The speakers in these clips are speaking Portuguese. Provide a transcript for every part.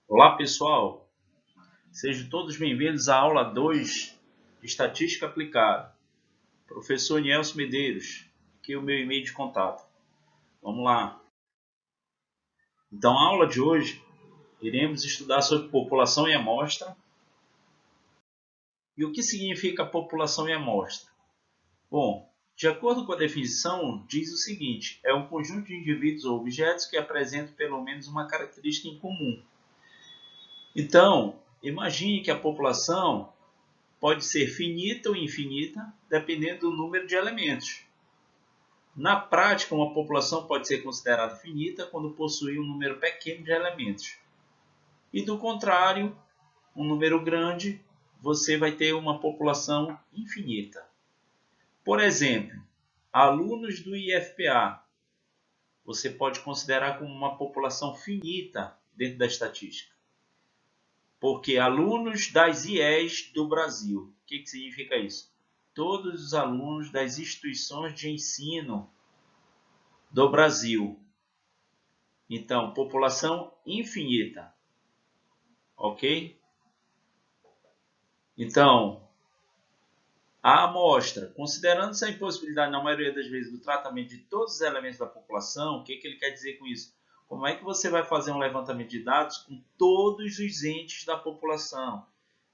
Olá pessoal, sejam todos bem-vindos à aula 2 de Estatística Aplicada. Professor Nielson Medeiros, aqui é o meu e-mail de contato. Vamos lá. Então, a aula de hoje, iremos estudar sobre população e amostra. E o que significa população e amostra? Bom, de acordo com a definição, diz o seguinte: é um conjunto de indivíduos ou objetos que apresentam pelo menos uma característica em comum. Então, imagine que a população pode ser finita ou infinita, dependendo do número de elementos. Na prática, uma população pode ser considerada finita quando possui um número pequeno de elementos. E do contrário, um número grande, você vai ter uma população infinita. Por exemplo, alunos do IFPA, você pode considerar como uma população finita dentro da estatística. Porque alunos das IES do Brasil, o que significa isso? Todos os alunos das instituições de ensino do Brasil. Então, população infinita. Ok? Então, a amostra, considerando-se a impossibilidade, na maioria das vezes, do tratamento de todos os elementos da população, o que ele quer dizer com isso? Como é que você vai fazer um levantamento de dados com todos os entes da população?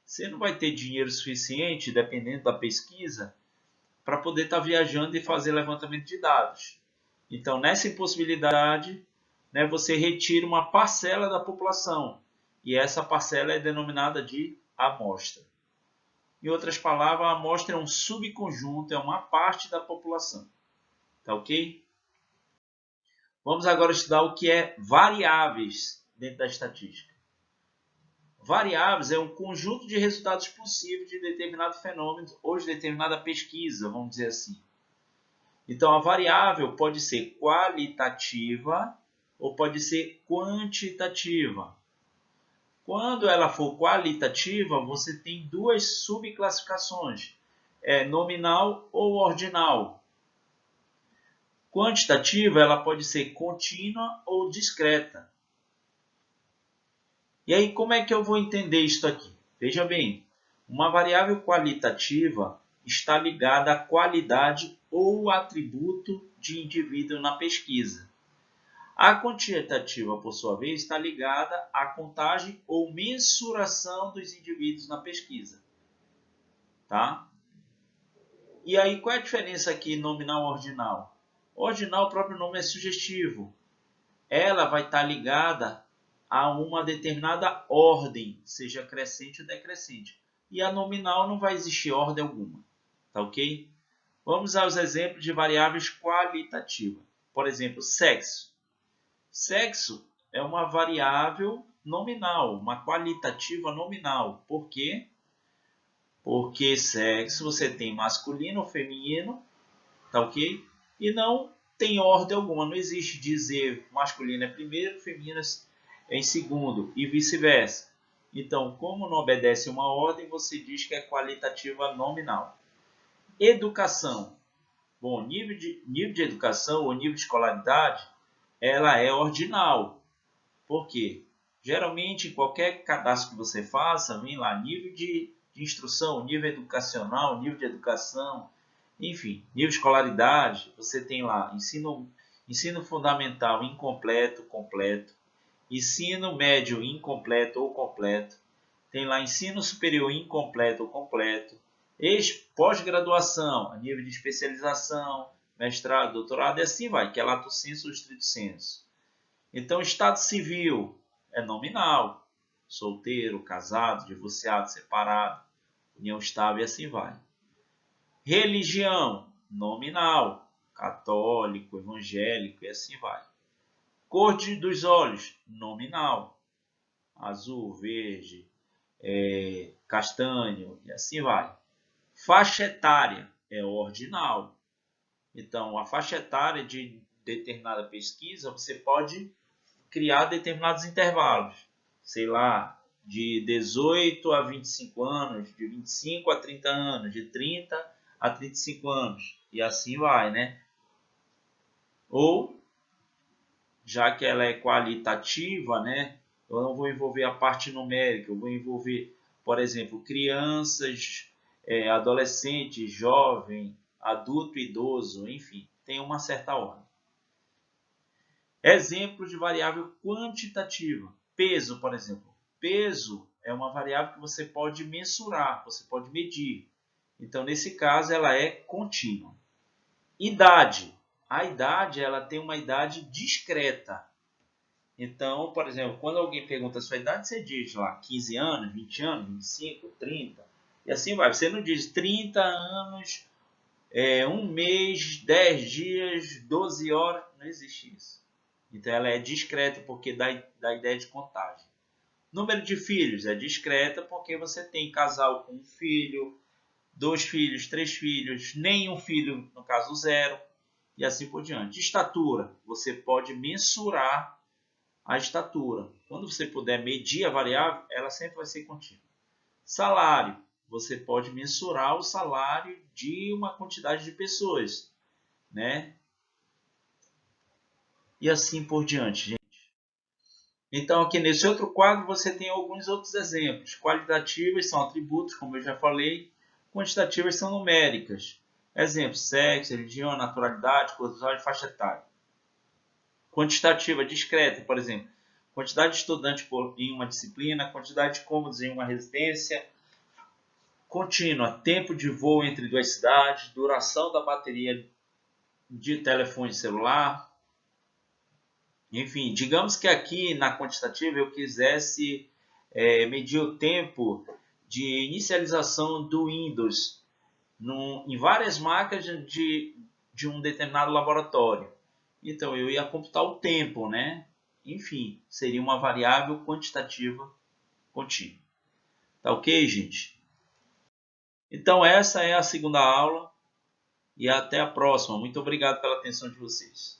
Você não vai ter dinheiro suficiente, dependendo da pesquisa, para poder estar viajando e fazer levantamento de dados. Então, nessa impossibilidade, você retira uma parcela da população, e essa parcela é denominada de amostra. Em outras palavras, a amostra é um subconjunto, é uma parte da população. Tá ok? Vamos agora estudar o que é variáveis dentro da estatística. Variáveis é um conjunto de resultados possíveis de determinado fenômeno ou de determinada pesquisa, vamos dizer assim. Então, a variável pode ser qualitativa ou pode ser quantitativa. Quando ela for qualitativa, você tem duas subclassificações, nominal ou ordinal. Quantitativa, ela pode ser contínua ou discreta. E aí, como é que eu vou entender isso aqui? Veja bem, uma variável qualitativa está ligada à qualidade ou atributo de indivíduo na pesquisa. A quantitativa, por sua vez, está ligada à contagem ou mensuração dos indivíduos na pesquisa. Tá? E aí, qual é a diferença aqui nominal e ordinal? Ordinal, o próprio nome é sugestivo. Ela vai estar ligada a uma determinada ordem, seja crescente ou decrescente. E a nominal não vai existir ordem alguma. Tá ok? Vamos aos exemplos de variáveis qualitativas. Por exemplo, sexo. Sexo é uma variável nominal, uma qualitativa nominal. Por quê? Porque sexo você tem masculino ou feminino, tá ok? E não tem ordem alguma, não existe dizer masculino é primeiro, feminino é em segundo e vice-versa. Então, como não obedece uma ordem, você diz que é qualitativa nominal. Educação. Bom, nível de educação ou nível de escolaridade, ela é ordinal. Por quê? Geralmente, qualquer cadastro que você faça, vem lá nível de instrução, nível educacional, nível de educação, enfim, nível de escolaridade. Você tem lá ensino fundamental incompleto, completo, ensino médio incompleto ou completo, tem lá ensino superior incompleto ou completo, pós-graduação, a nível de especialização, mestrado, doutorado, e assim vai, que é lato sensu ou estrito sensu. Então, estado civil é nominal, solteiro, casado, divorciado, separado, união estável e assim vai. Religião, nominal, católico, evangélico e assim vai. Cor dos olhos, nominal, azul, verde, castanho e assim vai. Faixa etária é ordinal. Então, a faixa etária de determinada pesquisa, você pode criar determinados intervalos, sei lá, de 18 a 25 anos, de 25 a 30 anos, de 30 a 35 anos, e assim vai, né? Ou, já que ela é qualitativa, né? Eu não vou envolver a parte numérica, eu vou envolver, por exemplo, crianças, adolescentes, jovem, adulto, idoso, enfim, tem uma certa ordem. Exemplo de variável quantitativa. Peso, por exemplo. Peso é uma variável que você pode mensurar, você pode medir. Então, nesse caso, ela é contínua. Idade. A idade, ela tem uma idade discreta. Então, por exemplo, quando alguém pergunta a sua idade, você diz lá 15 anos, 20 anos, 25, 30, e assim vai. Você não diz 30 anos, 1 mês, 10 dias, 12 horas, não existe isso. Então, ela é discreta porque dá ideia de contagem. Número de filhos é discreta porque você tem casal com um filho, 2 filhos, 3 filhos, nenhum filho, no caso 0, e assim por diante. Estatura, você pode mensurar a estatura. Quando você puder medir a variável, ela sempre vai ser contínua. Salário, você pode mensurar o salário de uma quantidade de pessoas, né? E assim por diante, gente. Então, aqui nesse outro quadro, você tem alguns outros exemplos. Qualitativas são atributos, como eu já falei. Quantitativas são numéricas. Exemplo, sexo, religião, naturalidade, cor dos olhos, faixa etária. Quantitativa, discreta, por exemplo, quantidade de estudantes em uma disciplina, quantidade de cômodos em uma residência. Contínua, tempo de voo entre duas cidades, duração da bateria de telefone celular. Enfim, digamos que aqui na quantitativa eu quisesse medir o tempo de inicialização do Windows em várias máquinas de um determinado laboratório. Então, eu ia computar o tempo, né? Enfim, seria uma variável quantitativa contínua. Tá ok, gente? Então, essa é a segunda aula e até a próxima. Muito obrigado pela atenção de vocês.